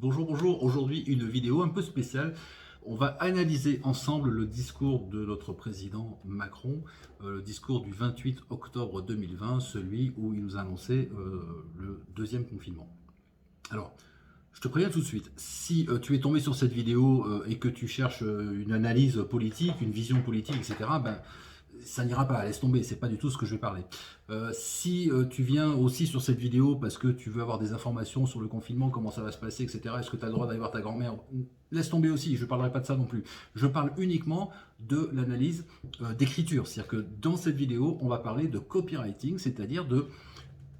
Bonjour, bonjour. Aujourd'hui, une vidéo un peu spéciale. On va analyser ensemble le discours de notre président Macron, le discours du 28 octobre 2020, celui où il nous a annoncé le deuxième confinement. Alors, je te préviens tout de suite, si tu es tombé sur cette vidéo et que tu cherches une analyse politique, une vision politique, etc., ben, ça n'ira pas, laisse tomber, c'est pas du tout ce que je vais parler. Si tu viens aussi sur cette vidéo parce que tu veux avoir des informations sur le confinement, comment ça va se passer, etc., est-ce que tu as le droit d'aller voir ta grand-mère, laisse tomber aussi, je ne parlerai pas de ça non plus. Je parle uniquement de l'analyse d'écriture, c'est-à-dire que dans cette vidéo, on va parler de copywriting, c'est-à-dire de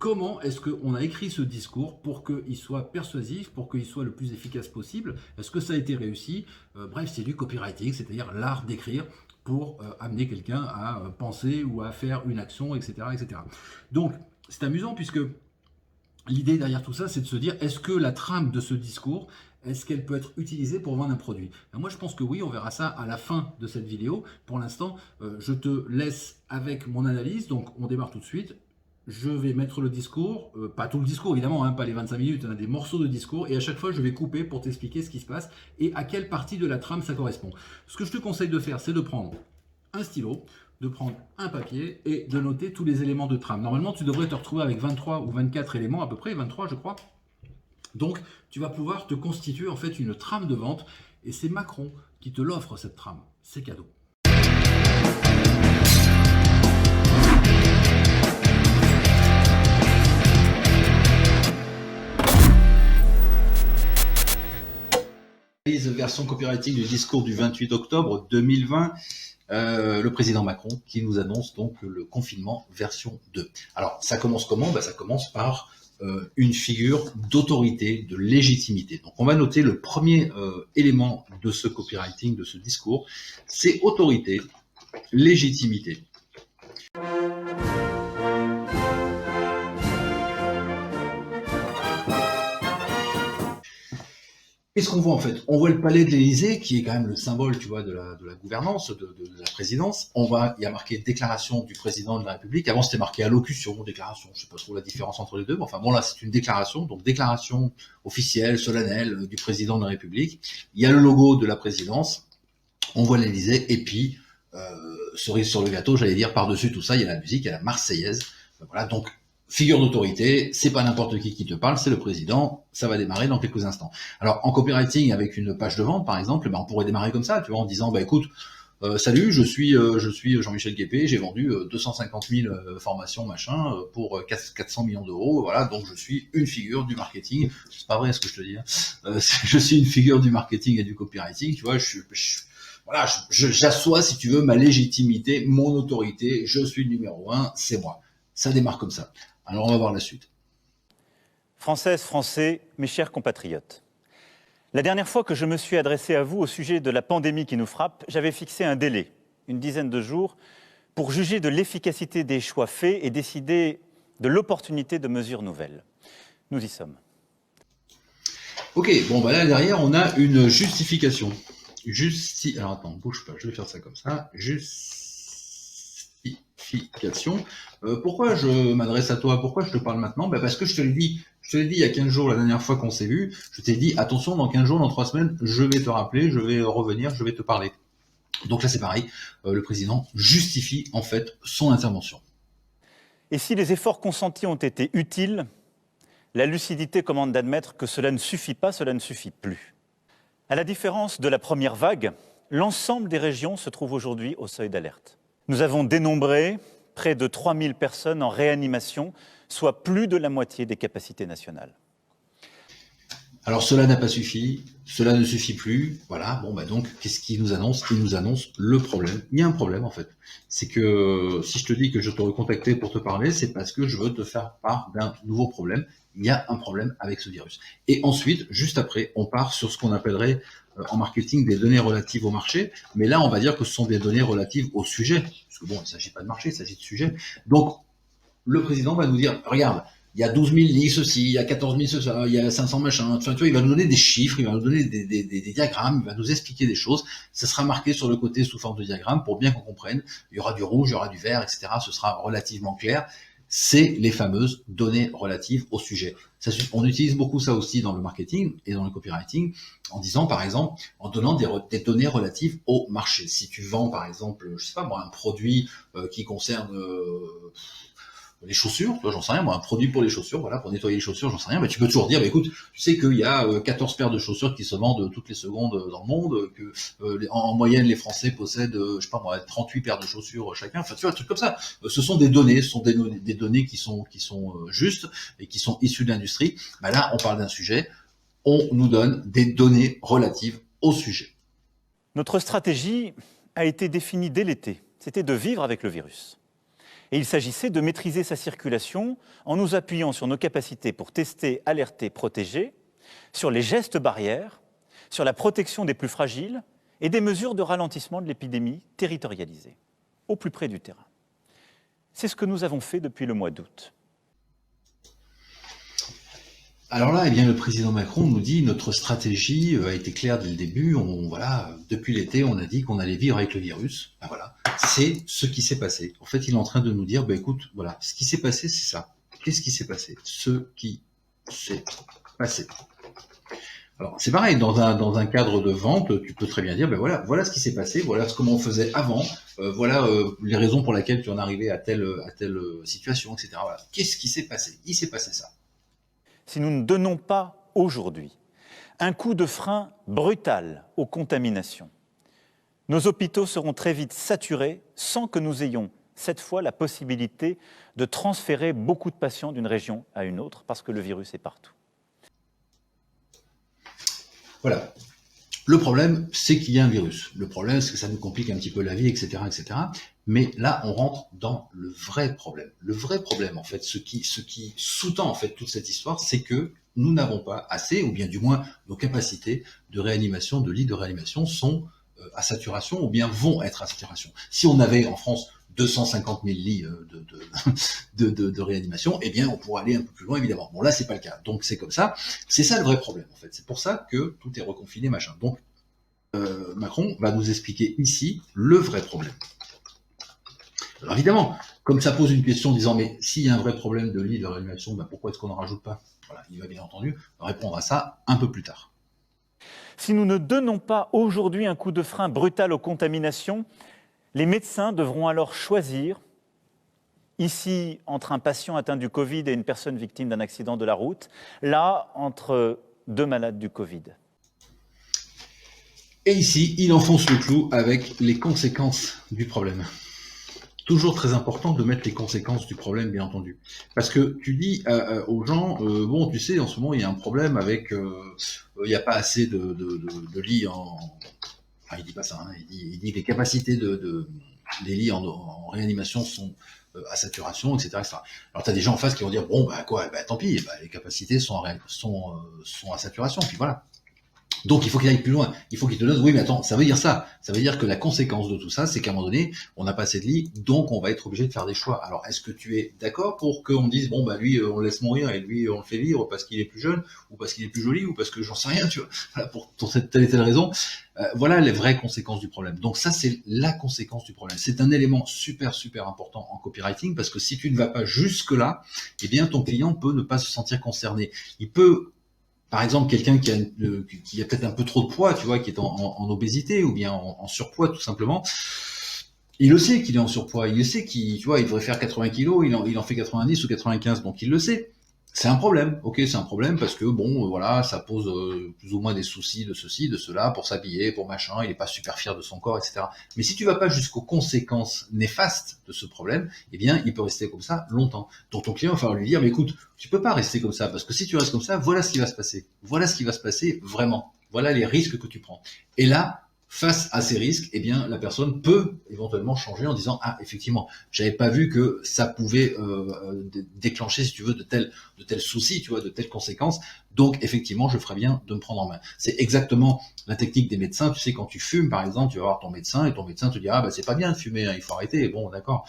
comment est-ce qu'on a écrit ce discours pour qu'il soit persuasif, pour qu'il soit le plus efficace possible. Est-ce que ça a été réussi? Bref, c'est du copywriting, c'est-à-dire l'art d'écrire pour amener quelqu'un à penser ou à faire une action, etc. etc. Donc, c'est amusant puisque l'idée derrière tout ça, c'est de se dire, est-ce que la trame de ce discours, est-ce qu'elle peut être utilisée pour vendre un produit? Moi, je pense que oui, on verra ça à la fin de cette vidéo. Pour l'instant, je te laisse avec mon analyse, donc on démarre tout de suite. Je vais mettre le discours, pas tout le discours évidemment, hein, pas les 25 minutes, hein, des morceaux de discours, et à chaque fois je vais couper pour t'expliquer ce qui se passe et à quelle partie de la trame ça correspond. Ce que je te conseille de faire, c'est de prendre un stylo, de prendre un papier et de noter tous les éléments de trame. Normalement, tu devrais te retrouver avec 23 ou 24 éléments, à peu près 23 je crois. Donc, tu vas pouvoir te constituer en fait une trame de vente, et c'est Macron qui te l'offre cette trame. C'est cadeau. Version copywriting du discours du 28 octobre 2020, le président Macron qui nous annonce donc le confinement version 2. Alors ça commence comment? Ça commence par une figure d'autorité, de légitimité. Donc on va noter le premier élément de ce copywriting, de ce discours, c'est autorité, légitimité. Qu'est-ce qu'on voit en fait? On voit le palais de l'Élysée, qui est quand même le symbole, tu vois, de la gouvernance, de la présidence. Il y a marqué déclaration du président de la République. Avant, c'était marqué allocution, déclaration. Je sais pas trop la différence entre les deux, mais enfin bon, là, c'est une déclaration, donc déclaration officielle, solennelle du président de la République. Il y a le logo de la présidence. On voit l'Élysée, et puis cerise sur le gâteau, j'allais dire, par-dessus tout ça, il y a la musique, il y a la Marseillaise. Voilà, donc figure d'autorité, c'est pas n'importe qui te parle, c'est le président. Ça va démarrer dans quelques instants. Alors en copywriting, avec une page de vente par exemple, on pourrait démarrer comme ça, tu vois, en disant écoute, salut, je suis Jean-Michel Guépé, j'ai vendu 250 000 formations machin pour 400 millions d'euros, voilà, donc je suis une figure du marketing. C'est pas vrai ce que je te dis, hein. Je suis une figure du marketing et du copywriting, tu vois, voilà, j'assois, si tu veux, ma légitimité, mon autorité, je suis le numéro 1, c'est moi. Ça démarre comme ça. Alors on va voir la suite. Françaises, Français, mes chers compatriotes, la dernière fois que je me suis adressé à vous au sujet de la pandémie qui nous frappe, j'avais fixé un délai, une dizaine de jours, pour juger de l'efficacité des choix faits et décider de l'opportunité de mesures nouvelles. Nous y sommes. Ok, bon là derrière on a une justification. Alors attends, bouge pas, je vais faire ça comme ça. Justification. Pourquoi je m'adresse à toi? Pourquoi je te parle maintenant? Parce que je te l'ai dit il y a 15 jours, la dernière fois qu'on s'est vu, je t'ai dit, attention, dans 15 jours, dans 3 semaines, je vais te rappeler, je vais revenir, je vais te parler. Donc là, c'est pareil, le président justifie en fait son intervention. Et si les efforts consentis ont été utiles, la lucidité commande d'admettre que cela ne suffit pas, cela ne suffit plus. À la différence de la première vague, l'ensemble des régions se trouve aujourd'hui au seuil d'alerte. Nous avons dénombré près de 3000 personnes en réanimation, soit plus de la moitié des capacités nationales. Alors cela n'a pas suffi, cela ne suffit plus, voilà, donc qu'est-ce qu'il nous annonce? Il nous annonce le problème. Il y a un problème en fait. C'est que si je te dis que je te recontactais pour te parler, c'est parce que je veux te faire part d'un nouveau problème. Il y a un problème avec ce virus. Et ensuite, juste après, on part sur ce qu'on appellerait en marketing des données relatives au marché, mais là on va dire que ce sont des données relatives au sujet, parce que bon, il ne s'agit pas de marché, il s'agit de sujet. Donc le président va nous dire, regarde, il y a 12 000 lits ceci, il y a 14 000 ceci, il y a 500 machins, enfin, tu vois, il va nous donner des chiffres, il va nous donner des diagrammes, il va nous expliquer des choses, ça sera marqué sur le côté sous forme de diagramme pour bien qu'on comprenne, il y aura du rouge, il y aura du vert, etc., ce sera relativement clair. c'est les fameuses données relatives au sujet. On utilise beaucoup ça aussi dans le marketing et dans le copywriting, en disant par exemple, en donnant des données relatives au marché. Si tu vends par exemple, je sais pas moi, un produit qui concerne les chaussures, tu vois, j'en sais rien, moi, un produit pour les chaussures, voilà, pour nettoyer les chaussures, j'en sais rien, mais tu peux toujours dire, bah, écoute, tu sais qu'il y a 14 paires de chaussures qui se vendent toutes les secondes dans le monde, que en moyenne les Français possèdent, je sais pas moi, 38 paires de chaussures chacun, enfin tu vois, un truc comme ça. Ce sont des données, des données qui sont justes et qui sont issues de l'industrie. Bah là, on parle d'un sujet, on nous donne des données relatives au sujet. Notre stratégie a été définie dès l'été, c'était de vivre avec le virus. Et il s'agissait de maîtriser sa circulation en nous appuyant sur nos capacités pour tester, alerter, protéger, sur les gestes barrières, sur la protection des plus fragiles et des mesures de ralentissement de l'épidémie territorialisées, au plus près du terrain. C'est ce que nous avons fait depuis le mois d'août. Alors là, eh bien, le président Macron nous dit notre stratégie a été claire dès le début. Voilà, depuis l'été, on a dit qu'on allait vivre avec le virus. Ben voilà, c'est ce qui s'est passé. En fait, il est en train de nous dire, écoute, voilà, ce qui s'est passé, c'est ça. Qu'est-ce qui s'est passé? Ce qui s'est passé. Alors, c'est pareil, dans un cadre de vente, tu peux très bien dire, voilà ce qui s'est passé, voilà comment on faisait avant, voilà les raisons pour lesquelles tu en es arrivé à telle situation, etc. Voilà. Qu'est-ce qui s'est passé? Il s'est passé ça. Si nous ne donnons pas aujourd'hui un coup de frein brutal aux contaminations, nos hôpitaux seront très vite saturés sans que nous ayons cette fois la possibilité de transférer beaucoup de patients d'une région à une autre parce que le virus est partout. Voilà. Le problème, c'est qu'il y a un virus. Le problème, c'est que ça nous complique un petit peu la vie, etc., etc. Mais là, on rentre dans le vrai problème. Le vrai problème, en fait, ce qui sous-tend en fait toute cette histoire, c'est que nous n'avons pas assez, ou bien du moins nos capacités de réanimation, de lits de réanimation sont à saturation, ou bien vont être à saturation. Si on avait en France 250 000 lits de réanimation, eh bien, on pourrait aller un peu plus loin, évidemment. Bon, là, c'est pas le cas. Donc, c'est comme ça. C'est ça le vrai problème, en fait. C'est pour ça que tout est reconfiné, machin. Donc, Macron va nous expliquer ici le vrai problème. Alors, évidemment, comme ça pose une question en disant, mais s'il y a un vrai problème de lit de réanimation, pourquoi est-ce qu'on n'en rajoute pas? Voilà, il va bien entendu répondre à ça un peu plus tard. Si nous ne donnons pas aujourd'hui un coup de frein brutal aux contaminations, les médecins devront alors choisir, ici entre un patient atteint du Covid et une personne victime d'un accident de la route, là entre deux malades du Covid. Et ici, il enfonce le clou avec les conséquences du problème. Toujours très important de mettre les conséquences du problème, bien entendu. Parce que tu dis aux gens, bon, tu sais, en ce moment, il y a un problème avec, il n'y a pas assez de lits en... Enfin, il dit pas ça, hein, il dit que les capacités des lits en réanimation sont à saturation, etc., etc. Alors, tu as des gens en face qui vont dire, bon, tant pis, les capacités sont à saturation, puis voilà. Donc, il faut qu'il aille plus loin. Il faut qu'il te donne, oui, mais attends, ça veut dire ça. Ça veut dire que la conséquence de tout ça, c'est qu'à un moment donné, on n'a pas assez de lits, donc on va être obligé de faire des choix. Alors, est-ce que tu es d'accord pour qu'on dise, bon, lui, on le laisse mourir et lui, on le fait vivre parce qu'il est plus jeune, ou parce qu'il est plus joli, ou parce que j'en sais rien, tu vois. Voilà, pour telle et telle raison. Voilà les vraies conséquences du problème. Donc ça, c'est la conséquence du problème. C'est un élément super, super important en copywriting parce que si tu ne vas pas jusque-là, eh bien, ton client peut ne pas se sentir concerné. Il peut, par exemple, quelqu'un qui a peut-être un peu trop de poids, tu vois, qui est en obésité ou bien en surpoids, tout simplement. Il le sait qu'il est en surpoids. Il le sait qu'il, tu vois, il devrait faire 80 kilos, il en fait 90 ou 95, donc il le sait. C'est un problème, ok, c'est un problème parce que bon, voilà, ça pose plus ou moins des soucis de ceci, de cela, pour s'habiller, pour machin, il est pas super fier de son corps, etc. Mais si tu vas pas jusqu'aux conséquences néfastes de ce problème, eh bien, il peut rester comme ça longtemps. Donc ton client va falloir lui dire, mais écoute, tu peux pas rester comme ça parce que si tu restes comme ça, voilà ce qui va se passer. Voilà ce qui va se passer vraiment. Voilà les risques que tu prends. Et là, face à ces risques, eh bien, la personne peut éventuellement changer en disant, ah, effectivement, j'avais pas vu que ça pouvait déclencher, si tu veux, de tels soucis, tu vois, de telles conséquences. Donc, effectivement, je ferais bien de me prendre en main. C'est exactement la technique des médecins. Tu sais, quand tu fumes, par exemple, tu vas voir ton médecin et ton médecin te dira, c'est pas bien de fumer, hein, il faut arrêter. Bon, d'accord.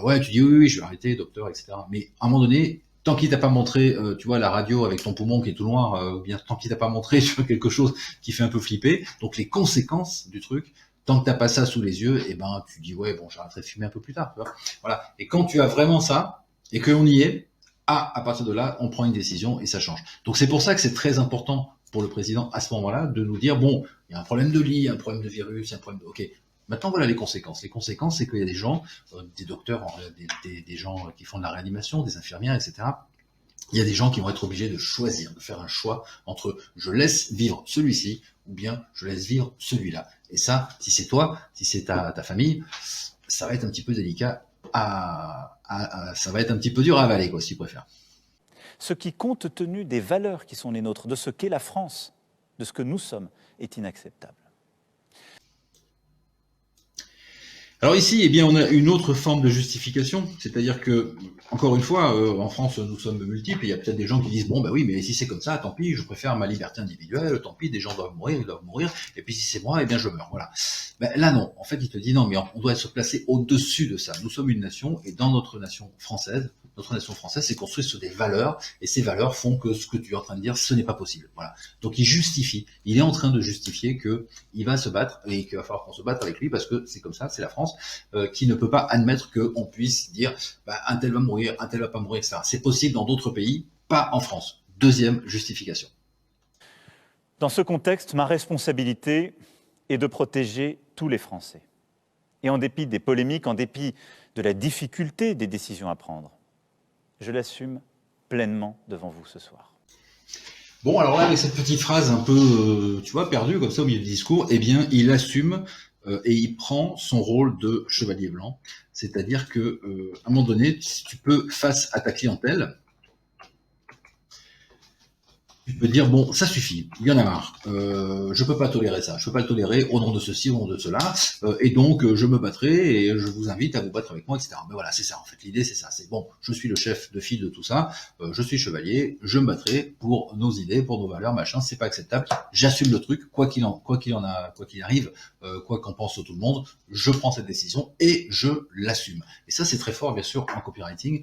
Ouais, tu dis oui, je vais arrêter, docteur, etc. Mais à un moment donné, tant qu'il t'a pas montré, tu vois, la radio avec ton poumon qui est tout noir, ou bien tant qu'il t'a pas montré, tu vois, quelque chose qui fait un peu flipper, donc les conséquences du truc, tant que t'as pas ça sous les yeux, eh ben, tu dis, ouais, bon, j'arrêterai de fumer un peu plus tard, tu vois. Voilà. Et quand tu as vraiment ça, et qu'on y est, à partir de là, on prend une décision et ça change. Donc c'est pour ça que c'est très important pour le président à ce moment-là de nous dire, bon, il y a un problème de lit, il y a un problème de virus, il y a un problème de... Ok, maintenant voilà les conséquences. Les conséquences, c'est qu'il y a des gens, des docteurs, des gens qui font de la réanimation, des infirmières, etc. Il y a des gens qui vont être obligés de choisir, de faire un choix entre je laisse vivre celui-ci ou bien je laisse vivre celui-là. Et ça, si c'est toi, si c'est ta famille, ça va être un petit peu délicat ça va être un petit peu dur à avaler, quoi, si tu préfères. Ce qui, compte tenu des valeurs qui sont les nôtres, de ce qu'est la France, de ce que nous sommes, est inacceptable. Alors ici, eh bien, on a une autre forme de justification, c'est-à-dire que, encore une fois, en France, nous sommes multiples, et il y a peut-être des gens qui disent, bon, bah oui, mais si c'est comme ça, tant pis, je préfère ma liberté individuelle, tant pis, des gens doivent mourir, et puis si c'est moi, eh bien, je meurs, voilà. Ben, là, non, en fait, il te dit, non, mais on doit se placer au-dessus de ça. Nous sommes une nation, et dans notre nation française, s'est construite sur des valeurs, et ces valeurs font que ce que tu es en train de dire, ce n'est pas possible, voilà. Donc il justifie, il est en train de justifier que il va se battre, et qu'il va falloir qu'on se batte avec lui, parce que c'est comme ça, c'est la France, qui ne peut pas admettre qu'on puisse dire bah, un tel va mourir, un tel va pas mourir, etc. C'est possible dans d'autres pays, pas en France. Deuxième justification. Dans ce contexte, ma responsabilité est de protéger tous les Français. Et en dépit des polémiques, en dépit de la difficulté des décisions à prendre, je l'assume pleinement devant vous ce soir. Bon, alors là, avec cette petite phrase un peu, tu vois, perdue comme ça au milieu du discours, eh bien, il assume et il prend son rôle de chevalier blanc. C'est-à-dire que, à un moment donné, si tu peux, face à ta clientèle, tu peux dire, bon, ça suffit, il y en a marre, je peux pas tolérer ça, je peux pas le tolérer au nom de ceci, au nom de cela, et donc je me battrai et je vous invite à vous battre avec moi, etc. Mais voilà, c'est ça en fait, l'idée c'est ça, c'est bon, je suis le chef de file de tout ça, je suis chevalier, je me battrai pour nos idées, pour nos valeurs, machin, c'est pas acceptable, j'assume le truc, quoi qu'il arrive, quoi qu'en pense tout le monde, je prends cette décision et je l'assume. Et ça c'est très fort bien sûr en copywriting,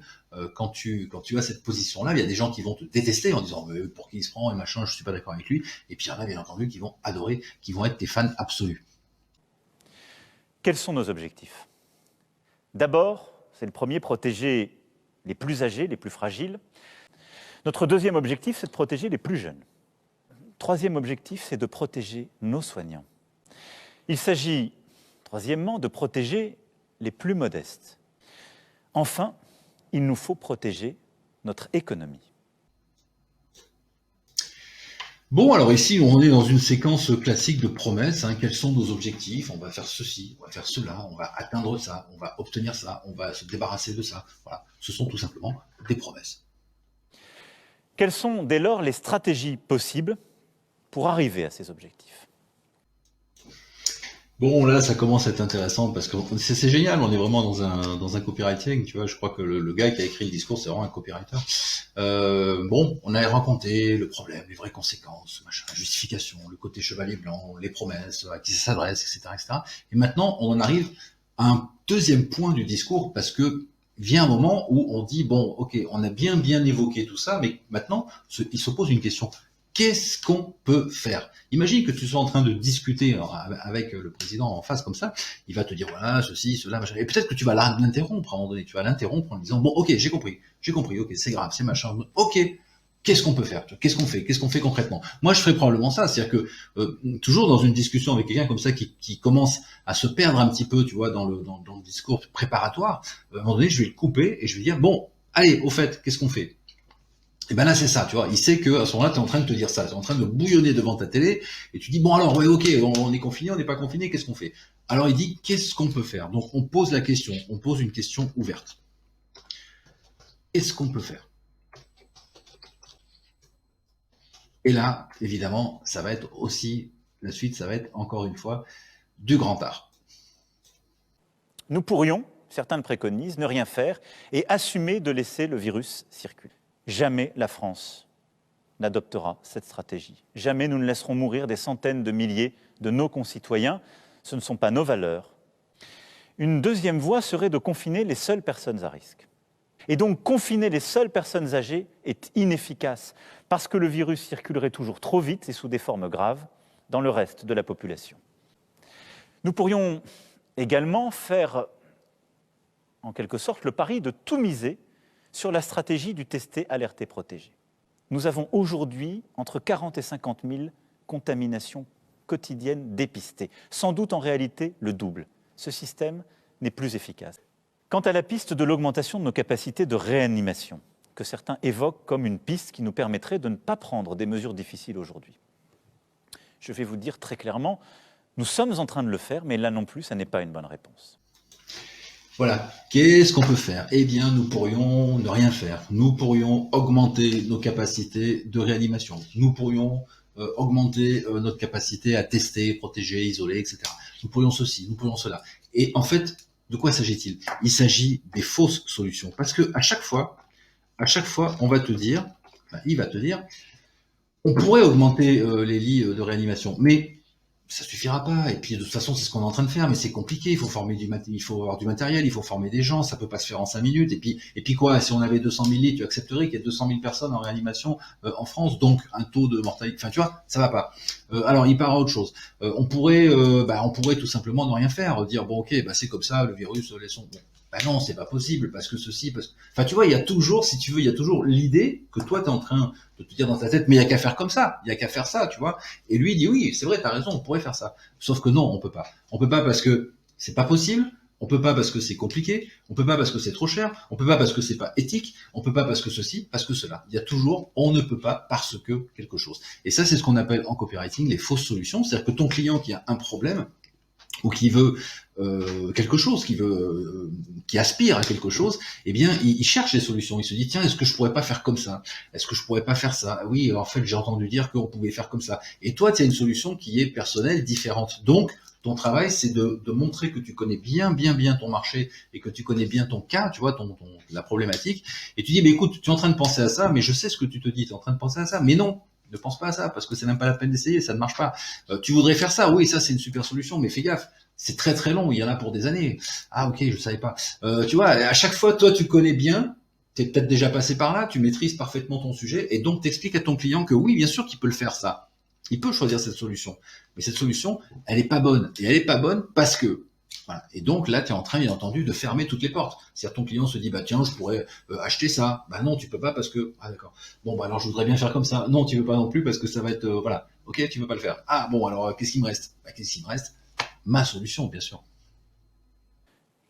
quand tu as cette position-là, il y a des gens qui vont te détester en disant mais pour qui il se prend et machin, je suis pas d'accord avec lui. Et puis il y en a bien entendu qui vont adorer, qui vont être tes fans absolus. Quels sont nos objectifs? D'abord, c'est le premier, protéger les plus âgés, les plus fragiles. Notre deuxième objectif, c'est de protéger les plus jeunes. Troisième objectif, c'est de protéger nos soignants. Il s'agit, troisièmement, de protéger les plus modestes. Enfin, il nous faut protéger notre économie. Bon, alors ici, on est dans une séquence classique de promesses. Hein. Quels sont nos objectifs? On va faire ceci, on va faire cela, on va atteindre ça, on va obtenir ça, on va se débarrasser de ça. Voilà, ce sont tout simplement des promesses. Quelles sont dès lors les stratégies possibles pour arriver à ces objectifs? Bon, là, ça commence à être intéressant parce que c'est génial. On est vraiment dans un copywriting, tu vois. Je crois que le gars qui a écrit le discours, c'est vraiment un copywriter. Bon, on a raconté le problème, les vraies conséquences, machin, la justification, le côté chevalier blanc, les promesses, à qui ça s'adresse, etc., etc. Et maintenant, on en arrive à un deuxième point du discours parce que vient un moment où on dit bon, ok, on a bien évoqué tout ça, mais maintenant, il se pose une question. Qu'est-ce qu'on peut faire? Imagine que tu sois en train de discuter avec le président en face comme ça, il va te dire voilà, ceci, cela, machin. Et peut-être que tu vas l'interrompre à un moment donné, tu vas l'interrompre en lui disant bon, ok, j'ai compris, ok, c'est grave, c'est machin, ok, qu'est-ce qu'on peut faire? Qu'est-ce qu'on fait concrètement? Moi, je ferais probablement ça, c'est-à-dire que toujours dans une discussion avec quelqu'un comme ça qui commence à se perdre un petit peu, tu vois, dans le discours préparatoire, à un moment donné, je vais le couper et je vais dire bon, allez, au fait, qu'est-ce qu'on fait? Et ben là c'est ça, tu vois, il sait que à ce moment-là tu es en train de te dire ça, tu es en train de bouillonner devant ta télé et tu dis bon alors ouais ok, on est confiné, on n'est pas confiné, qu'est-ce qu'on fait? Alors il dit qu'est-ce qu'on peut faire? Donc on pose la question, on pose une question ouverte. Qu'est-ce qu'on peut faire? Et là, évidemment, ça va être aussi, la suite, ça va être encore une fois du grand art. Nous pourrions, certains le préconisent, ne rien faire et assumer de laisser le virus circuler. Jamais la France n'adoptera cette stratégie. Jamais nous ne laisserons mourir des centaines de milliers de nos concitoyens. Ce ne sont pas nos valeurs. Une deuxième voie serait de confiner les seules personnes à risque. Et donc, confiner les seules personnes âgées est inefficace parce que le virus circulerait toujours trop vite et sous des formes graves dans le reste de la population. Nous pourrions également faire, en quelque sorte, le pari de tout miser sur la stratégie du tester, alerter, protéger. Nous avons aujourd'hui entre 40 et 50 000 contaminations quotidiennes dépistées, sans doute en réalité le double. Ce système n'est plus efficace. Quant à la piste de l'augmentation de nos capacités de réanimation, que certains évoquent comme une piste qui nous permettrait de ne pas prendre des mesures difficiles aujourd'hui. Je vais vous dire très clairement, nous sommes en train de le faire, mais là non plus, ça n'est pas une bonne réponse. Voilà. Qu'est-ce qu'on peut faire? Eh bien, nous pourrions ne rien faire. Nous pourrions augmenter nos capacités de réanimation. Nous pourrions augmenter notre capacité à tester, protéger, isoler, etc. Nous pourrions ceci, nous pourrions cela. Et en fait, de quoi s'agit-il? Il s'agit des fausses solutions. Parce que à chaque fois, on va te dire, enfin, il va te dire, on pourrait augmenter les lits de réanimation, mais ça suffira pas. Et puis de toute façon, c'est ce qu'on est en train de faire, mais c'est compliqué. Il faut il faut avoir du matériel, il faut former des gens. Ça peut pas se faire en 5 minutes. Et puis quoi? Si on avait 200 000 lits, tu accepterais qu'il y ait 200 000 personnes en réanimation en France, donc un taux de mortalité. Enfin, tu vois, ça va pas. Alors, il part à autre chose. On pourrait tout simplement ne rien faire, dire bon, ok, bah c'est comme ça, le virus, laissons. Bon. Bah non, c'est pas possible parce que ceci, parce que. Enfin, tu vois, il y a toujours, si tu veux, il y a toujours l'idée que toi t'es en train de te dire dans ta tête, mais il y a qu'à faire comme ça, il y a qu'à faire ça, tu vois. Et lui il dit oui, c'est vrai, t'as raison, on pourrait faire ça. Sauf que non, on peut pas. On peut pas parce que c'est pas possible. On peut pas parce que c'est compliqué. On peut pas parce que c'est trop cher. On peut pas parce que c'est pas éthique. On peut pas parce que ceci, parce que cela. Il y a toujours, on ne peut pas parce que quelque chose. Et ça, c'est ce qu'on appelle en copywriting les fausses solutions. C'est-à-dire que ton client qui a un problème ou qui veut quelque chose, qui aspire à quelque chose, eh bien, il cherche des solutions. Il se dit, tiens, est-ce que je pourrais pas faire comme ça? Est-ce que je pourrais pas faire ça? Oui, en fait, j'ai entendu dire qu'on pouvait faire comme ça. Et toi, tu as une solution qui est personnelle, différente. Donc, ton travail, c'est de montrer que tu connais bien ton marché et que tu connais bien ton cas, tu vois, la problématique. Et tu dis, mais écoute, tu es en train de penser à ça, mais je sais ce que tu te dis, tu es en train de penser à ça, mais non. Ne pense pas à ça, parce que c'est même pas la peine d'essayer, ça ne marche pas. Tu voudrais faire ça, oui, ça c'est une super solution, mais fais gaffe, c'est très très long, il y en a pour des années. Ah ok, je savais pas. Tu vois, à chaque fois, toi tu connais bien, tu es peut-être déjà passé par là, tu maîtrises parfaitement ton sujet, et donc t'expliques à ton client que oui, bien sûr qu'il peut le faire ça. Il peut choisir cette solution. Mais cette solution, elle est pas bonne. Et elle est pas bonne parce que voilà. Et donc là, tu es en train, bien entendu, de fermer toutes les portes. C'est-à-dire ton client se dit, bah tiens, je pourrais acheter ça. Bah non, tu peux pas parce que... Ah d'accord. Bon, bah alors je voudrais bien faire comme ça. Non, tu veux pas non plus parce que ça va être... voilà. Ok, tu veux pas le faire. Ah bon, alors qu'est-ce qu'il me reste? Bah qu'est-ce qu'il me reste? Ma solution, bien sûr.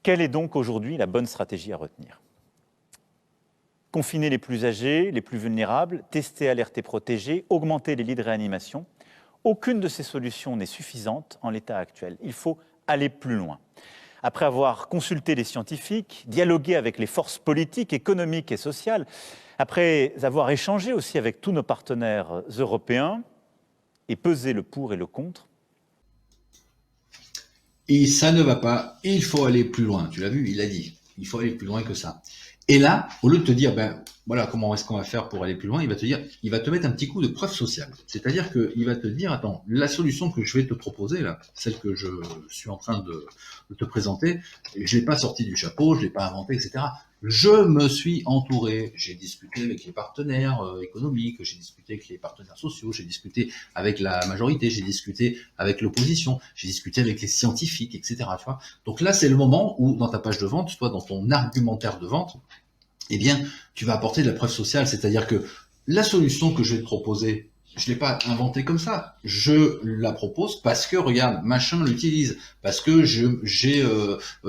Quelle est donc aujourd'hui la bonne stratégie à retenir? Confiner les plus âgés, les plus vulnérables, tester, alerter, protéger, augmenter les lits de réanimation. Aucune de ces solutions n'est suffisante en l'état actuel. Il faut aller plus loin. Après avoir consulté les scientifiques, dialogué avec les forces politiques, économiques et sociales, après avoir échangé aussi avec tous nos partenaires européens et pesé le pour et le contre. Et ça ne va pas, il faut aller plus loin. Tu l'as vu, il a dit, il faut aller plus loin que ça. Et là, au lieu de te dire, ben voilà, comment est-ce qu'on va faire pour aller plus loin, il va te dire, il va te mettre un petit coup de preuve sociale. C'est-à-dire qu'il va te dire, attends, la solution que je vais te proposer là, celle que je suis en train de te présenter, je l'ai pas sortie du chapeau, je l'ai pas inventée, etc. Je me suis entouré, j'ai discuté avec les partenaires économiques, j'ai discuté avec les partenaires sociaux, j'ai discuté avec la majorité, j'ai discuté avec l'opposition, j'ai discuté avec les scientifiques, etc. Tu vois. Donc là, c'est le moment où, dans ta page de vente, toi, dans ton argumentaire de vente, eh bien, tu vas apporter de la preuve sociale, c'est-à-dire que la solution que je vais te proposer, je l'ai pas inventée comme ça. Je la propose parce que, regarde, machin l'utilise, parce que j'ai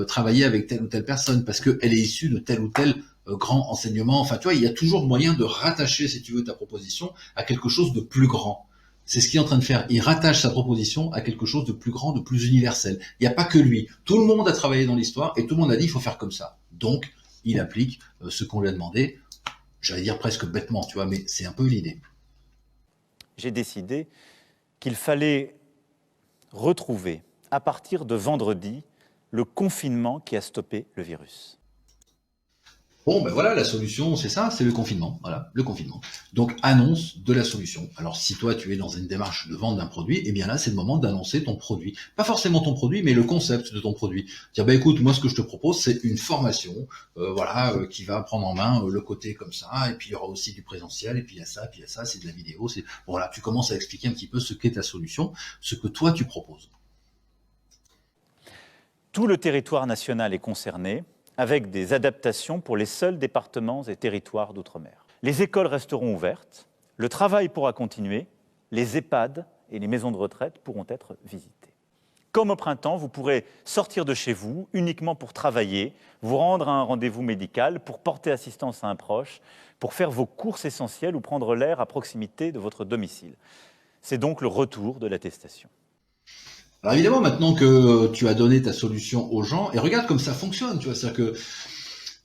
travaillé avec telle ou telle personne, parce qu'elle est issue de tel ou tel grand enseignement. Enfin, tu vois, il y a toujours moyen de rattacher, si tu veux, ta proposition à quelque chose de plus grand. C'est ce qu'il est en train de faire. Il rattache sa proposition à quelque chose de plus grand, de plus universel. Il n'y a pas que lui. Tout le monde a travaillé dans l'histoire et tout le monde a dit il faut faire comme ça. Donc, il applique ce qu'on lui a demandé. J'allais dire presque bêtement, tu vois, mais c'est un peu l'idée. J'ai décidé qu'il fallait retrouver, à partir de vendredi, le confinement qui a stoppé le virus. Bon, ben voilà, la solution, c'est ça, c'est le confinement. Voilà, le confinement. Donc, annonce de la solution. Alors, si toi, tu es dans une démarche de vente d'un produit, eh bien là, c'est le moment d'annoncer ton produit. Pas forcément ton produit, mais le concept de ton produit. Dire, ben écoute, moi, ce que je te propose, c'est une formation, qui va prendre en main le côté comme ça, et puis il y aura aussi du présentiel, et puis il y a ça, c'est de la vidéo. Voilà, tu commences à expliquer un petit peu ce qu'est ta solution, ce que toi, tu proposes. Tout le territoire national est concerné. avec des adaptations pour les seuls départements et territoires d'outre-mer. Les écoles resteront ouvertes, le travail pourra continuer, les EHPAD et les maisons de retraite pourront être visitées. Comme au printemps, vous pourrez sortir de chez vous uniquement pour travailler, vous rendre à un rendez-vous médical, pour porter assistance à un proche, pour faire vos courses essentielles ou prendre l'air à proximité de votre domicile. C'est donc le retour de l'attestation. Alors évidemment, maintenant que tu as donné ta solution aux gens, et regarde comme ça fonctionne, tu vois, c'est-à-dire que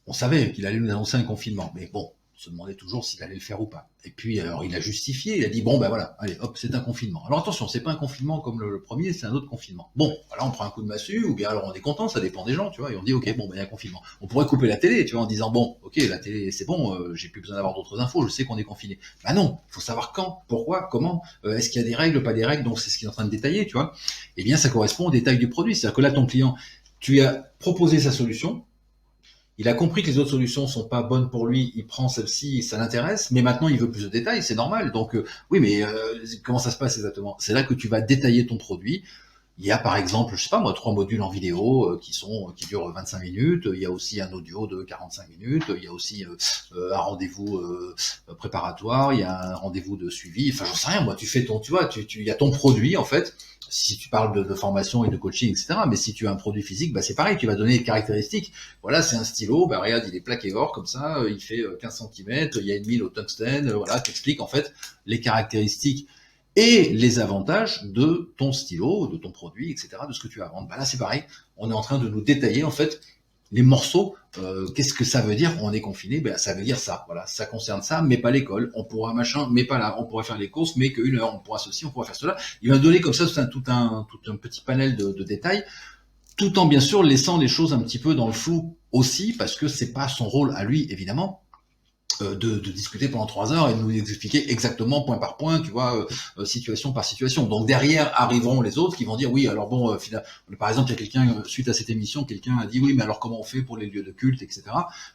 on savait qu'il allait nous annoncer un confinement, mais bon, on se demandait toujours s'il allait le faire ou pas. Et puis, alors, il a justifié, il a dit, bon, ben voilà, allez, hop, c'est un confinement. Alors attention, c'est pas un confinement comme le premier, c'est un autre confinement. Bon, voilà, on prend un coup de massue, ou bien alors on est content, ça dépend des gens, tu vois, et on dit, ok, bon, ben il y a un confinement. On pourrait couper la télé, tu vois, en disant, bon, ok, la télé, c'est bon, j'ai plus besoin d'avoir d'autres infos, je sais qu'on est confiné. Bah non, il faut savoir quand, pourquoi, comment, est-ce qu'il y a des règles, pas des règles, donc c'est ce qu'il est en train de détailler, tu vois. Eh bien, ça correspond au détail du produit. C'est-à-dire que là, ton client, tu lui as proposé sa solution, il a compris que les autres solutions sont pas bonnes pour lui, il prend celle-ci, ça l'intéresse, mais maintenant il veut plus de détails, c'est normal. Donc oui, mais comment ça se passe exactement? C'est là que tu vas détailler ton produit. Il y a par exemple, je sais pas moi, 3 modules en vidéo qui durent 25 minutes. Il y a aussi un audio de 45 minutes. Il y a aussi un rendez-vous préparatoire. Il y a un rendez-vous de suivi. Enfin, j'en sais rien. Moi, tu fais ton, tu vois, il y a ton produit en fait. Si tu parles de formation et de coaching, etc. Mais si tu as un produit physique, bah c'est pareil. Tu vas donner les caractéristiques. Voilà, c'est un stylo. Bah regarde, il est plaqué or comme ça. Il fait 15 cm. Il y a une mine au tungstène. Voilà, t'expliques en fait les caractéristiques et les avantages de ton stylo, de ton produit, etc., de ce que tu vas vendre. Bah là, c'est pareil. On est en train de nous détailler, en fait, les morceaux. Qu'est-ce que ça veut dire? On est confiné. Ben, ça veut dire ça. Voilà, ça concerne ça, mais pas l'école. On pourra machin, mais pas là. On pourrait faire les courses, mais qu'une heure. On pourra ceci, on pourra faire cela. Il va donner comme ça tout un petit panel de détails, tout en bien sûr laissant les choses un petit peu dans le flou aussi, parce que c'est pas son rôle à lui, évidemment. De discuter pendant 3 heures et de nous expliquer exactement point par point, tu vois, situation par situation. Donc derrière arriveront les autres qui vont dire oui, alors bon, par exemple, il y a quelqu'un, suite à cette émission, quelqu'un a dit oui, mais alors comment on fait pour les lieux de culte, etc.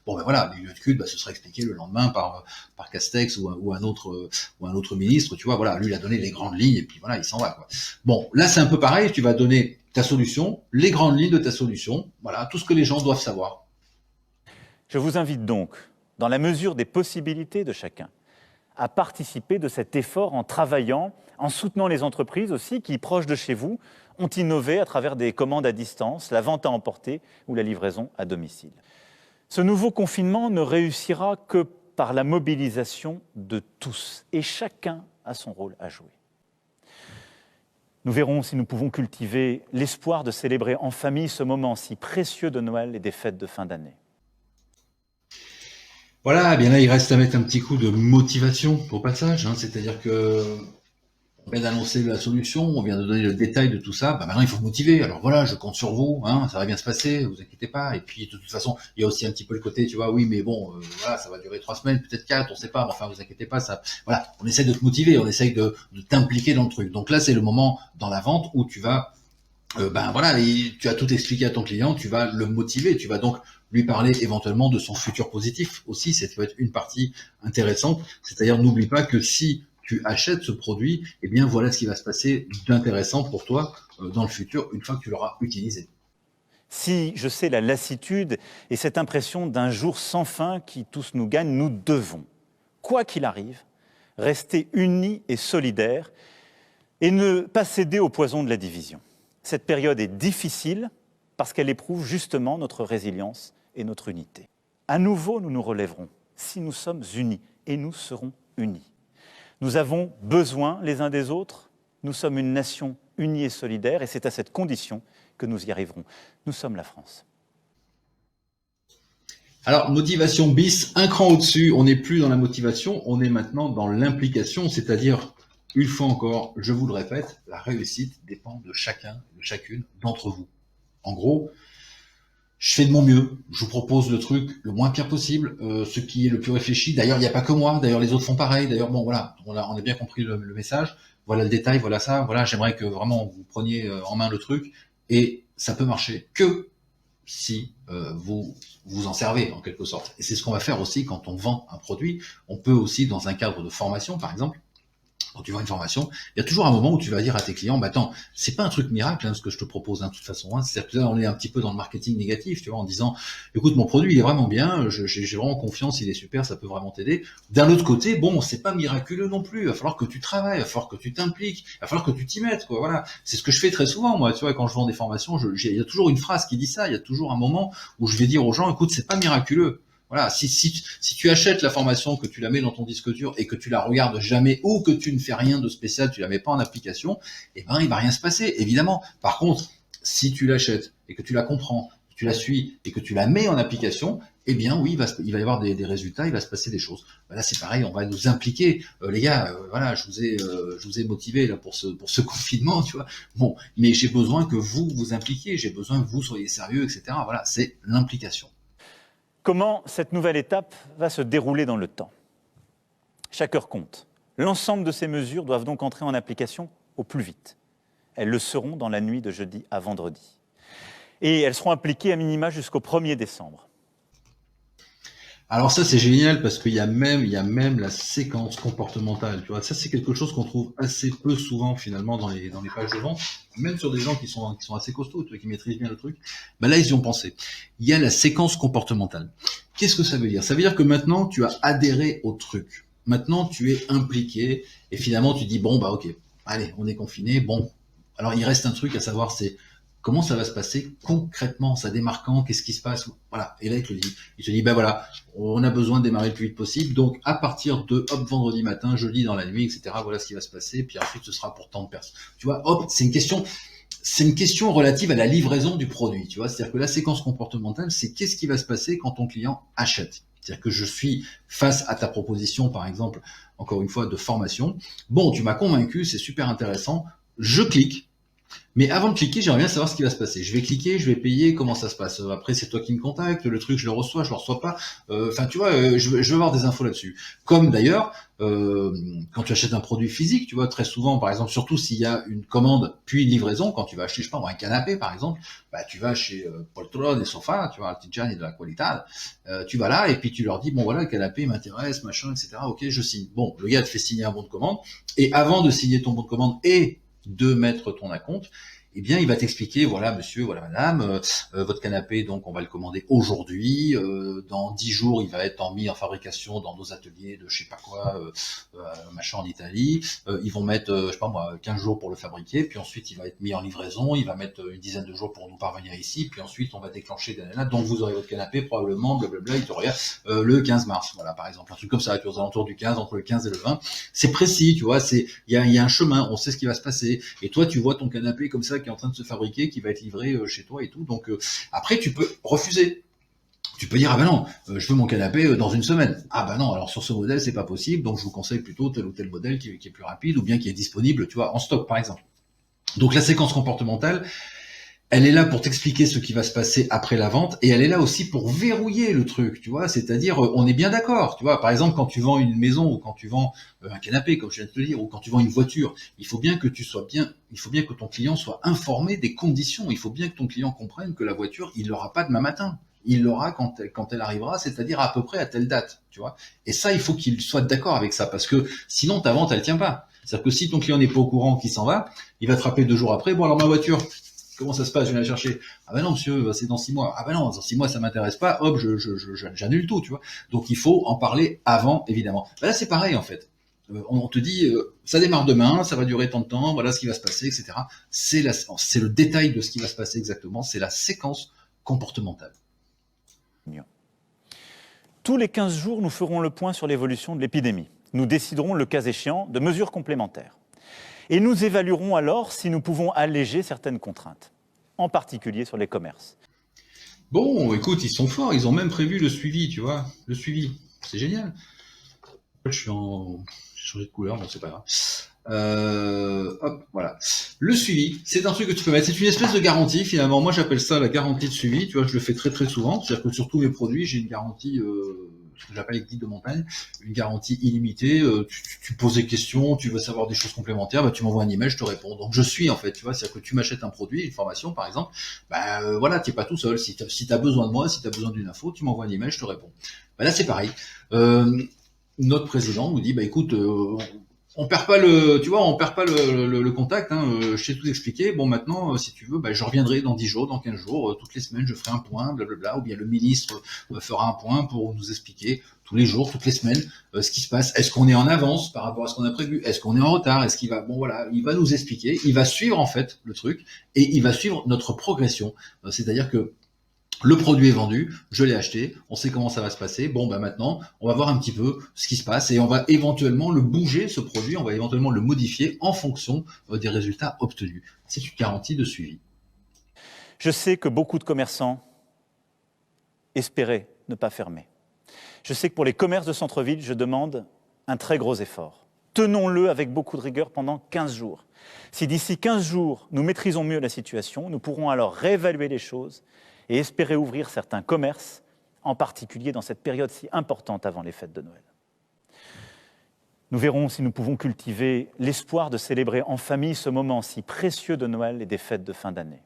Bon ben voilà, les lieux de culte, ce sera expliqué le lendemain par Castex ou un autre ministre, tu vois, voilà, lui il a donné les grandes lignes et puis voilà, il s'en va, quoi. Bon, là c'est un peu pareil, tu vas donner ta solution, les grandes lignes de ta solution, voilà, tout ce que les gens doivent savoir. Je vous invite donc, dans la mesure des possibilités de chacun, à participer de cet effort en travaillant, en soutenant les entreprises aussi qui, proches de chez vous, ont innové à travers des commandes à distance, la vente à emporter ou la livraison à domicile. Ce nouveau confinement ne réussira que par la mobilisation de tous, et chacun a son rôle à jouer. Nous verrons si nous pouvons cultiver l'espoir de célébrer en famille ce moment si précieux de Noël et des fêtes de fin d'année. Voilà, eh bien là, il reste à mettre un petit coup de motivation au passage, hein, c'est-à-dire que on vient d'annoncer la solution, on vient de donner le détail de tout ça, bah maintenant il faut motiver. Alors voilà, je compte sur vous, hein, ça va bien se passer, vous inquiétez pas. Et puis de toute façon, il y a aussi un petit peu le côté, tu vois, oui, mais bon, voilà, ça va durer 3 semaines, peut-être 4, on sait pas, mais enfin vous inquiétez pas, ça, voilà, on essaie de te motiver, on essaie de t'impliquer dans le truc. Donc là, c'est le moment dans la vente où tu vas ben voilà, et tu as tout expliqué à ton client, tu vas le motiver, tu vas donc lui parler éventuellement de son futur positif aussi, ça peut être une partie intéressante, c'est-à-dire n'oublie pas que si tu achètes ce produit, eh bien voilà ce qui va se passer d'intéressant pour toi dans le futur, une fois que tu l'auras utilisé. Si je sais la lassitude et cette impression d'un jour sans fin qui tous nous gagne, nous devons, quoi qu'il arrive, rester unis et solidaires et ne pas céder au poison de la division. Cette période est difficile parce qu'elle éprouve justement notre résilience et notre unité. À nouveau, nous nous relèverons si nous sommes unis, et nous serons unis. Nous avons besoin les uns des autres, nous sommes une nation unie et solidaire, et c'est à cette condition que nous y arriverons. Nous sommes la France. Alors, motivation bis, un cran au-dessus, on n'est plus dans la motivation, on est maintenant dans l'implication, c'est-à-dire, une fois encore, je vous le répète, la réussite dépend de chacun, de chacune d'entre vous. En gros, je fais de mon mieux, je vous propose le truc le moins pire possible, ce qui est le plus réfléchi. D'ailleurs, il n'y a pas que moi, d'ailleurs les autres font pareil. D'ailleurs, bon voilà, on a bien compris le message. Voilà le détail, voilà ça. Voilà, j'aimerais que vraiment vous preniez en main le truc. Et ça peut marcher que si vous vous en servez en quelque sorte. Et c'est ce qu'on va faire aussi quand on vend un produit. On peut aussi, dans un cadre de formation par exemple, quand tu vends une formation, il y a toujours un moment où tu vas dire à tes clients, bah attends, c'est pas un truc miracle ce que je te propose de toute façon. C'est-à-dire que là, on est un petit peu dans le marketing négatif, tu vois, en disant, écoute, mon produit il est vraiment bien, j'ai vraiment confiance, il est super, ça peut vraiment t'aider. D'un autre côté, bon, c'est pas miraculeux non plus. Il va falloir que tu travailles, il va falloir que tu t'impliques, il va falloir que tu t'y mettes, quoi. Voilà, c'est ce que je fais très souvent, moi. Tu vois, quand je vends des formations, il y a toujours une phrase qui dit ça. Il y a toujours un moment où je vais dire aux gens, écoute, c'est pas miraculeux. Voilà, si tu achètes la formation, que tu la mets dans ton disque dur et que tu la regardes jamais ou que tu ne fais rien de spécial, tu la mets pas en application, eh ben il va rien se passer, évidemment. Par contre, si tu l'achètes et que tu la comprends, tu la suis et que tu la mets en application, eh bien oui, il va y avoir des résultats, il va se passer des choses. Ben là c'est pareil, on va nous impliquer. Les gars, voilà, je vous ai motivé là pour ce confinement, tu vois. Bon, mais j'ai besoin que vous vous impliquiez, j'ai besoin que vous soyez sérieux, etc. Voilà, c'est l'implication. Comment cette nouvelle étape va se dérouler dans le temps? Chaque heure compte. L'ensemble de ces mesures doivent donc entrer en application au plus vite. Elles le seront dans la nuit de jeudi à vendredi. Et elles seront appliquées à minima jusqu'au 1er décembre. Alors ça c'est génial parce qu'il y a même la séquence comportementale, tu vois. Ça c'est quelque chose qu'on trouve assez peu souvent finalement dans les pages de vente, même sur des gens qui sont assez costauds, tu vois, qui maîtrisent bien le truc. Ben là ils y ont pensé. Il y a la séquence comportementale. Qu'est-ce que ça veut dire? Ça veut dire que maintenant tu as adhéré au truc. Maintenant tu es impliqué et finalement tu dis bon bah ok, allez on est confiné. Bon, alors il reste un truc à savoir, c'est comment ça va se passer concrètement, ça démarre quand, qu'est-ce qui se passe, voilà. Et là, il te dit, ben voilà, on a besoin de démarrer le plus vite possible, donc à partir de, hop, vendredi matin, jeudi dans la nuit, etc., voilà ce qui va se passer, puis ensuite ce sera pour tant de personnes. Tu vois, hop, c'est une question relative à la livraison du produit, tu vois, c'est-à-dire que la séquence comportementale, c'est qu'est-ce qui va se passer quand ton client achète. C'est-à-dire que je suis face à ta proposition, par exemple, encore une fois, de formation. Bon, tu m'as convaincu, c'est super intéressant, je clique. Mais avant de cliquer, j'aimerais bien savoir ce qui va se passer. Je vais cliquer, je vais payer, comment ça se passe. Après, c'est toi qui me contactes, le truc, je le reçois pas. Enfin, tu vois, je veux avoir des infos là-dessus. Comme d'ailleurs, quand tu achètes un produit physique, tu vois, très souvent, par exemple, surtout s'il y a une commande puis une livraison, quand tu vas acheter, je sais pas, un canapé, par exemple, bah, tu vas chez Poltrone et Sofa, tu vois, Artigiani de la Qualità, tu vas là et puis tu leur dis, bon voilà, le canapé m'intéresse, machin, etc. Ok, je signe. Bon, le gars te fait signer un bon de commande et avant de signer ton bon de commande et de mettre ton acompte, eh bien, il va t'expliquer, voilà, monsieur, voilà, madame, votre canapé, donc, on va le commander aujourd'hui. Dans 10 jours, il va être mis en fabrication dans nos ateliers de je sais pas quoi, machin en Italie. Ils vont mettre, je sais pas moi, 15 jours pour le fabriquer, puis ensuite, il va être mis en livraison. Il va mettre une dizaine de jours pour nous parvenir ici, puis ensuite, on va déclencher des nanas. Donc, vous aurez votre canapé, probablement, blablabla, il t'aurait le 15 mars, voilà, par exemple. Un truc comme ça, tu vois, aux alentours du 15, entre le 15 et le 20. C'est précis, tu vois, il y a un chemin, on sait ce qui va se passer. Et toi, tu vois ton canapé comme ça, qui est en train de se fabriquer, qui va être livré chez toi et tout. Donc après, tu peux refuser. Tu peux dire, ah ben non, je veux mon canapé dans une semaine. Ah ben non, alors sur ce modèle, c'est pas possible, donc je vous conseille plutôt tel ou tel modèle qui est plus rapide ou bien qui est disponible, tu vois, en stock par exemple. Donc la séquence comportementale, elle est là pour t'expliquer ce qui va se passer après la vente et elle est là aussi pour verrouiller le truc, tu vois, c'est-à-dire on est bien d'accord, tu vois, par exemple quand tu vends une maison ou quand tu vends un canapé comme je viens de te le dire ou quand tu vends une voiture, il faut bien que ton client soit informé des conditions, il faut bien que ton client comprenne que la voiture, il l'aura pas demain matin. Il l'aura quand elle arrivera, c'est-à-dire à peu près à telle date, tu vois. Et ça, il faut qu'il soit d'accord avec ça parce que sinon ta vente elle tient pas. C'est-à-dire que si ton client n'est pas au courant qu'il s'en va, il va te rappeler 2 jours après, bon alors ma voiture, comment ça se passe? Je viens la chercher. Ah ben non, monsieur, c'est dans 6 mois. Ah ben non, dans 6 mois, ça m'intéresse pas. Hop, j'annule tout, tu vois. Donc, il faut en parler avant, évidemment. Ben là, c'est pareil, en fait. On te dit, ça démarre demain, ça va durer tant de temps, voilà ce qui va se passer, etc. C'est le détail de ce qui va se passer exactement. C'est la séquence comportementale. Tous les 15 jours, nous ferons le point sur l'évolution de l'épidémie. Nous déciderons, le cas échéant, de mesures complémentaires. Et nous évaluerons alors si nous pouvons alléger certaines contraintes, en particulier sur les commerces. Bon, écoute, ils sont forts, ils ont même prévu le suivi, tu vois, le suivi. C'est génial. J'ai changé de couleur, bon, c'est pas grave. Hop, voilà. Le suivi, c'est un truc que tu peux mettre. C'est une espèce de garantie, finalement. Moi, j'appelle ça la garantie de suivi. Tu vois, je le fais très très souvent. C'est-à-dire que sur tous mes produits, j'ai une garantie, ce que j'appelle guide de montagne, une garantie illimitée. Tu poses des questions, tu veux savoir des choses complémentaires, bah, tu m'envoies un email, je te réponds. Donc, je suis, en fait, tu vois. C'est-à-dire que tu m'achètes un produit, une formation, par exemple. Bah, voilà, t'es pas tout seul. Si t'as besoin de moi, si t'as besoin d'une info, tu m'envoies un email, je te réponds. Bah, là, c'est pareil. Notre président nous dit, bah, écoute, on perd pas le, tu vois, on perd pas le contact. Hein. Je t'ai tout expliqué. Bon, maintenant, si tu veux, je reviendrai dans 10 jours, dans 15 jours, toutes les semaines, je ferai un point, blablabla, ou bien le ministre fera un point pour nous expliquer tous les jours, toutes les semaines, ce qui se passe. Est-ce qu'on est en avance par rapport à ce qu'on a prévu? Est-ce qu'on est en retard? Est-ce qu'il va, bon voilà, il va nous expliquer, il va suivre en fait le truc et il va suivre notre progression. C'est-à-dire que le produit est vendu, je l'ai acheté, on sait comment ça va se passer. Bon, maintenant, on va voir un petit peu ce qui se passe et on va éventuellement le bouger, ce produit, on va éventuellement le modifier en fonction des résultats obtenus. C'est une garantie de suivi. Je sais que beaucoup de commerçants espéraient ne pas fermer. Je sais que pour les commerces de centre-ville, je demande un très gros effort. Tenons-le avec beaucoup de rigueur pendant 15 jours. Si d'ici 15 jours, nous maîtrisons mieux la situation, nous pourrons alors réévaluer les choses et espérer ouvrir certains commerces, en particulier dans cette période si importante avant les fêtes de Noël. Nous verrons si nous pouvons cultiver l'espoir de célébrer en famille ce moment si précieux de Noël et des fêtes de fin d'année.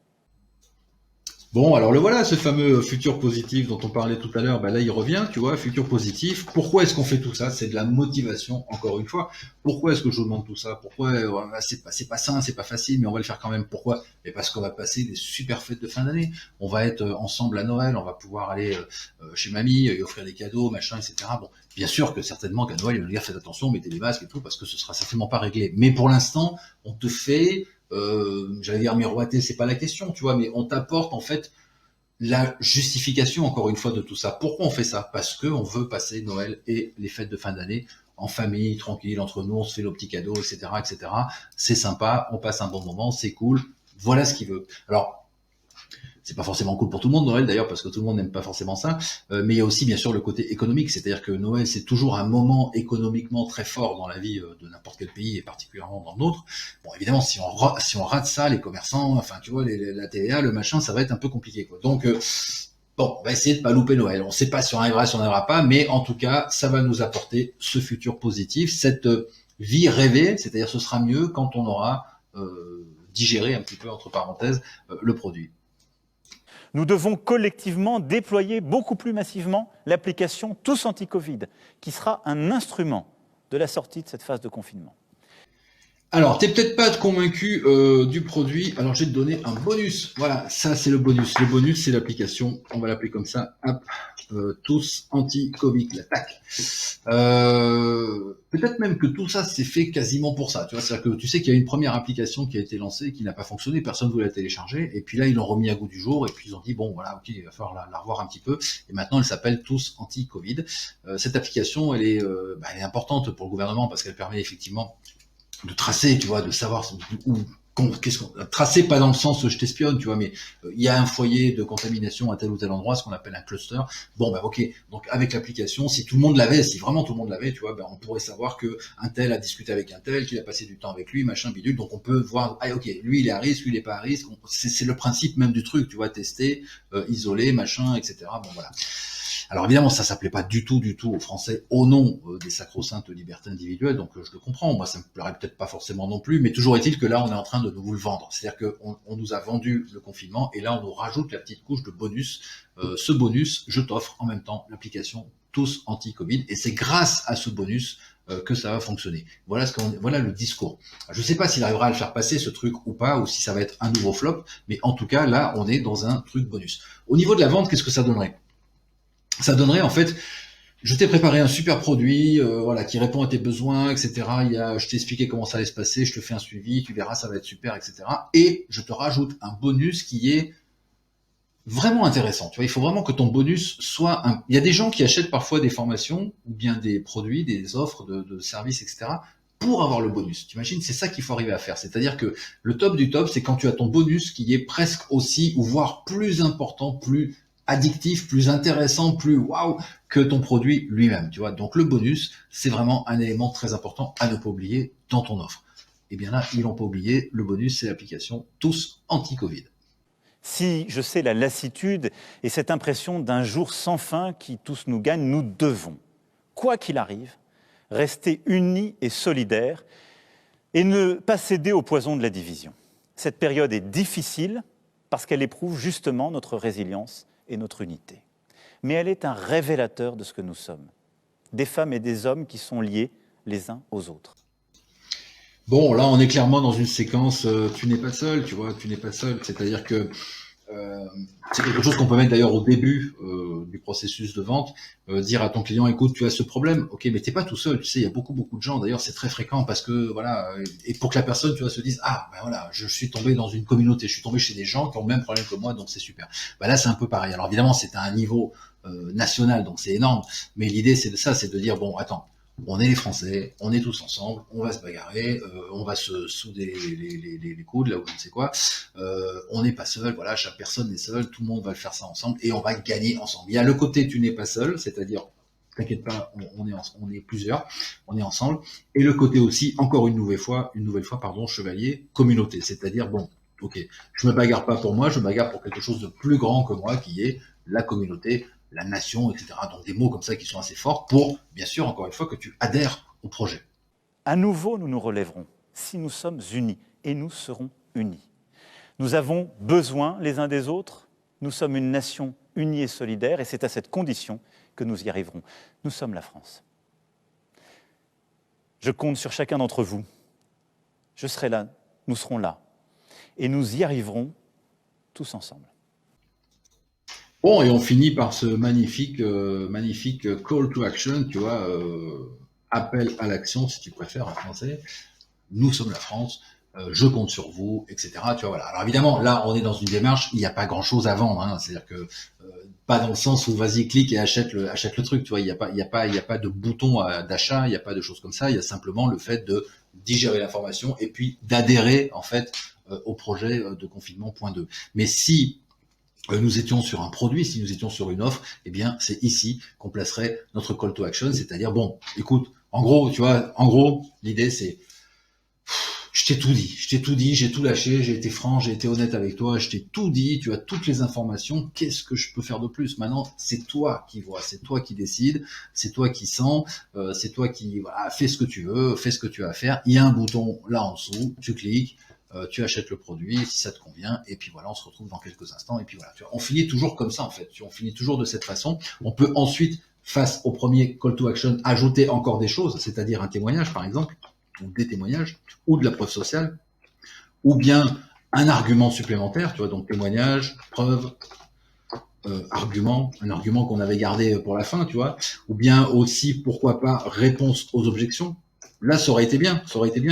Bon, alors le voilà, ce fameux futur positif dont on parlait tout à l'heure, là il revient, tu vois, futur positif. Pourquoi est-ce qu'on fait tout ça? C'est de la motivation, encore une fois. Pourquoi est-ce que je vous demande tout ça? Pourquoi c'est pas sain, c'est pas facile, mais on va le faire quand même. Pourquoi? Mais parce qu'on va passer des super fêtes de fin d'année. On va être ensemble à Noël, on va pouvoir aller chez mamie, lui offrir des cadeaux, machin, etc. Bon, bien sûr que certainement qu'à Noël, il va nous dire faites attention, mettez des masques et tout, parce que ce sera certainement pas réglé. Mais pour l'instant, on te fait j'allais dire miroiter, c'est pas la question, tu vois, mais on t'apporte en fait la justification encore une fois de tout ça. Pourquoi on fait ça? Parce que on veut passer Noël et les fêtes de fin d'année en famille, tranquille, entre nous, on se fait nos petits cadeaux, etc., etc. C'est sympa, on passe un bon moment, c'est cool. Voilà ce qu'il veut. Alors, c'est pas forcément cool pour tout le monde Noël d'ailleurs parce que tout le monde n'aime pas forcément ça, mais il y a aussi bien sûr le côté économique, c'est-à-dire que Noël c'est toujours un moment économiquement très fort dans la vie de n'importe quel pays et particulièrement dans le nôtre. Bon évidemment si on rate ça, les commerçants, enfin tu vois la TVA, le machin, ça va être un peu compliqué quoi. Donc bon, on va essayer de pas louper Noël. On sait pas si on arrivera, si on n'arrivera pas, mais en tout cas ça va nous apporter ce futur positif, cette vie rêvée, c'est-à-dire ce sera mieux quand on aura digéré un petit peu entre parenthèses le produit. Nous devons collectivement déployer beaucoup plus massivement l'application Tous Anti-Covid, qui sera un instrument de la sortie de cette phase de confinement. Alors, t'es peut-être pas convaincu du produit, alors je vais te donner un bonus. Voilà, ça c'est le bonus. Le bonus, c'est l'application, on va l'appeler comme ça, App Tous Anti-Covid, l'attaque. Peut-être même que tout ça c'est fait quasiment pour ça. Tu vois, c'est-à-dire que tu sais qu'il y a une première application qui a été lancée, qui n'a pas fonctionné, personne ne voulait la télécharger, et puis là ils l'ont remis à goût du jour, et puis ils ont dit bon voilà, ok, il va falloir la revoir un petit peu, et maintenant elle s'appelle Tous Anti-Covid. Cette application, elle est importante pour le gouvernement parce qu'elle permet effectivement de tracer, tu vois, de savoir où qu'est-ce qu'on tracer, pas dans le sens je t'espionne, tu vois, mais il y a un foyer de contamination à tel ou tel endroit, ce qu'on appelle un cluster. Bon ok, donc avec l'application, si tout le monde l'avait, si vraiment tout le monde l'avait, tu vois, on pourrait savoir que un tel a discuté avec un tel, qu'il a passé du temps avec lui, machin bidule, donc on peut voir, ok, lui il est à risque, lui il est pas à risque, c'est le principe même du truc, tu vois, tester, isoler, machin, etc. Bon voilà. Alors évidemment, ça s'appelait pas du tout aux Français au nom des sacro-saintes libertés individuelles, donc je le comprends, moi ça me plairait peut-être pas forcément non plus, mais toujours est-il que là on est en train de vous le vendre, c'est-à-dire qu'on nous a vendu le confinement et là on nous rajoute la petite couche de bonus. Ce bonus, je t'offre en même temps l'application Tous Anti-Covid et c'est grâce à ce bonus que ça va fonctionner. Voilà voilà le discours. Je ne sais pas s'il arrivera à le faire passer ce truc ou pas, ou si ça va être un nouveau flop, mais en tout cas là on est dans un truc bonus. Au niveau de la vente, qu'est-ce que ça donnerait? Ça donnerait en fait, je t'ai préparé un super produit, voilà, qui répond à tes besoins, etc. Je t'ai expliqué comment ça allait se passer, je te fais un suivi, tu verras, ça va être super, etc. Et je te rajoute un bonus qui est vraiment intéressant. Tu vois, il faut vraiment que ton bonus soit un. Il y a des gens qui achètent parfois des formations ou bien des produits, des offres de services, etc. pour avoir le bonus. Tu imagines, c'est ça qu'il faut arriver à faire. C'est-à-dire que le top du top, c'est quand tu as ton bonus qui est presque aussi, ou voire plus important, plus addictif, plus intéressant, plus waouh que ton produit lui-même, tu vois. Donc le bonus, c'est vraiment un élément très important à ne pas oublier dans ton offre. Et bien là, ils l'ont pas oublié, le bonus, c'est l'application Tous Anti-Covid. Si je sais la lassitude et cette impression d'un jour sans fin qui tous nous gagne, nous devons, quoi qu'il arrive, rester unis et solidaires et ne pas céder au poison de la division. Cette période est difficile parce qu'elle éprouve justement notre résilience et notre unité. Mais elle est un révélateur de ce que nous sommes, des femmes et des hommes qui sont liés les uns aux autres. Bon, là, on est clairement dans une séquence, tu n'es pas seul, tu vois, tu n'es pas seul. C'est-à-dire que euh, c'est quelque chose qu'on peut mettre d'ailleurs au début du processus de vente, dire à ton client, écoute, tu as ce problème, ok, mais t'es pas tout seul, tu sais, il y a beaucoup de gens, d'ailleurs c'est très fréquent parce que voilà, et pour que la personne, tu vois, se dise, ah ben voilà, je suis tombé dans une communauté, je suis tombé chez des gens qui ont le même problème que moi, donc c'est super. Ben là c'est un peu pareil. Alors évidemment c'est à un niveau national, donc c'est énorme, mais l'idée c'est de ça, c'est de dire bon, attends. On est les Français, on est tous ensemble, on va se bagarrer, on va se souder les coudes, là ou je ne sais quoi. On n'est pas seul, voilà, chaque personne n'est seule, tout le monde va le faire ça ensemble et on va gagner ensemble. Il y a le côté tu n'es pas seul, c'est-à-dire t'inquiète pas, on est plusieurs, on est ensemble, et le côté aussi, encore une nouvelle fois, pardon, chevalier, communauté, c'est-à-dire bon, ok, je me bagarre pas pour moi, je me bagarre pour quelque chose de plus grand que moi, qui est la communauté, la nation, etc. Donc des mots comme ça qui sont assez forts pour, bien sûr, encore une fois, que tu adhères au projet. À nouveau, nous nous relèverons si nous sommes unis, et nous serons unis. Nous avons besoin les uns des autres, nous sommes une nation unie et solidaire, et c'est à cette condition que nous y arriverons. Nous sommes la France. Je compte sur chacun d'entre vous. Je serai là, nous serons là, et nous y arriverons tous ensemble. Bon, et on finit par ce magnifique call to action, tu vois, appel à l'action, si tu préfères en français. Nous sommes la France, je compte sur vous, etc. Tu vois, voilà. Alors évidemment, là, on est dans une démarche, il n'y a pas grand-chose à vendre, hein. C'est-à-dire que pas dans le sens où vas-y clique et achète le truc, tu vois. Il y a pas de bouton d'achat, il n'y a pas de choses comme ça. Il y a simplement le fait de digérer l'information et puis d'adhérer en fait au projet de confinement point 2. Mais si nous étions sur un produit, si nous étions sur une offre, eh bien, c'est ici qu'on placerait notre call to action, c'est-à-dire, bon, écoute, en gros, tu vois, en gros, l'idée, c'est, je t'ai tout dit, j'ai tout lâché, j'ai été franc, j'ai été honnête avec toi, je t'ai tout dit, tu as toutes les informations, qu'est-ce que je peux faire de plus? Maintenant, c'est toi qui vois, c'est toi qui décides, c'est toi qui sens, c'est toi qui, voilà, fais ce que tu veux, fais ce que tu as à faire, il y a un bouton là en dessous, tu cliques, tu achètes le produit si ça te convient, et puis voilà, on se retrouve dans quelques instants, et puis voilà, tu vois, on finit toujours comme ça en fait, on finit toujours de cette façon. On peut ensuite, face au premier call to action, ajouter encore des choses, c'est-à-dire un témoignage par exemple, ou des témoignages, ou de la preuve sociale, ou bien un argument supplémentaire, tu vois, donc témoignage, preuve, argument, un argument qu'on avait gardé pour la fin, tu vois, ou bien aussi, pourquoi pas, réponse aux objections. Là, ça aurait été bien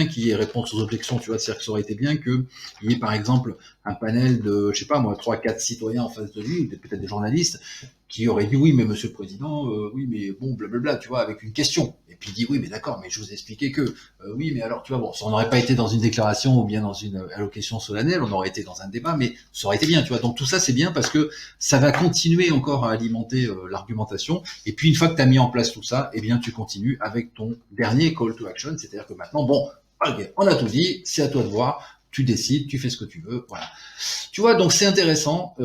qu'il y ait réponse aux objections, tu vois, c'est-à-dire que ça aurait été bien qu'il y ait par exemple un panel de, je sais pas moi, 3-4 citoyens en face de lui, ou peut-être des journalistes, qui auraient dit oui, mais monsieur le président, oui, mais bon, blablabla, tu vois, avec une question. Et puis il dit oui, mais d'accord, mais je vous ai expliqué que, oui, mais alors, tu vois, bon, ça n'aurait pas été dans une déclaration ou bien dans une allocation solennelle, on aurait été dans un débat, mais ça aurait été bien, tu vois. Donc tout ça, c'est bien parce que ça va continuer encore à alimenter l'argumentation. Et puis une fois que tu as mis en place tout ça, eh bien tu continues avec ton dernier call to action, c'est-à-dire que maintenant, bon, ok, on a tout dit, c'est à toi de voir, tu décides, tu fais ce que tu veux, voilà. Tu vois, donc c'est intéressant,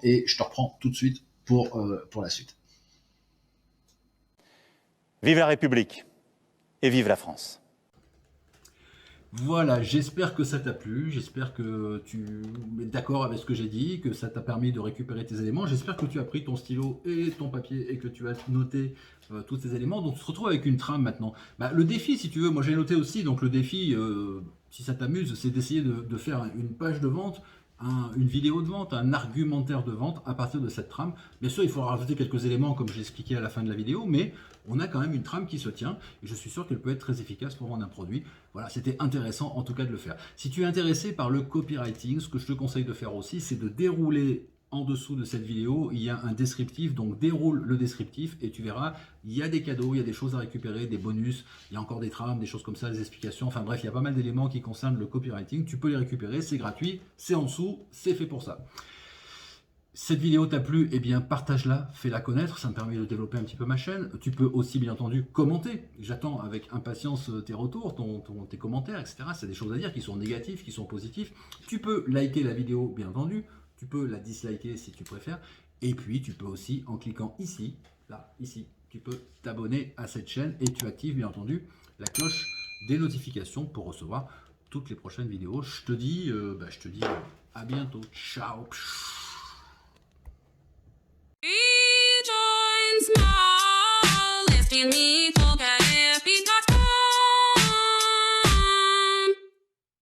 et je te reprends tout de suite pour la suite. Vive la République et vive la France. Voilà, j'espère que ça t'a plu, j'espère que tu es d'accord avec ce que j'ai dit, que ça t'a permis de récupérer tes éléments, j'espère que tu as pris ton stylo et ton papier et que tu as noté tous ces éléments. Donc tu te retrouves avec une trame maintenant. Bah, le défi, si tu veux, moi j'ai noté aussi, donc le défi, si ça t'amuse, c'est d'essayer de faire une page de vente, une vidéo de vente, un argumentaire de vente à partir de cette trame. Bien sûr, il faudra rajouter quelques éléments comme j'ai expliqué à la fin de la vidéo, mais on a quand même une trame qui se tient et je suis sûr qu'elle peut être très efficace pour vendre un produit. Voilà, c'était intéressant en tout cas de le faire. Si tu es intéressé par le copywriting, ce que je te conseille de faire aussi, c'est de dérouler en dessous de cette vidéo, il y a un descriptif, donc déroule le descriptif et tu verras, il y a des cadeaux, il y a des choses à récupérer, des bonus, il y a encore des trames, des choses comme ça, des explications, enfin bref, il y a pas mal d'éléments qui concernent le copywriting, tu peux les récupérer, c'est gratuit, c'est en dessous, c'est fait pour ça. Cette vidéo t'a plu, eh bien partage-la, fais-la connaître, ça me permet de développer un petit peu ma chaîne. Tu peux aussi bien entendu commenter, j'attends avec impatience tes retours, tes commentaires, etc. C'est des choses à dire qui sont négatifs, qui sont positifs. Tu peux liker la vidéo bien entendu, tu peux la disliker si tu préfères, et puis tu peux aussi en cliquant ici, là, ici, tu peux t'abonner à cette chaîne et tu actives bien entendu la cloche des notifications pour recevoir toutes les prochaines vidéos. Je te dis à bientôt, ciao.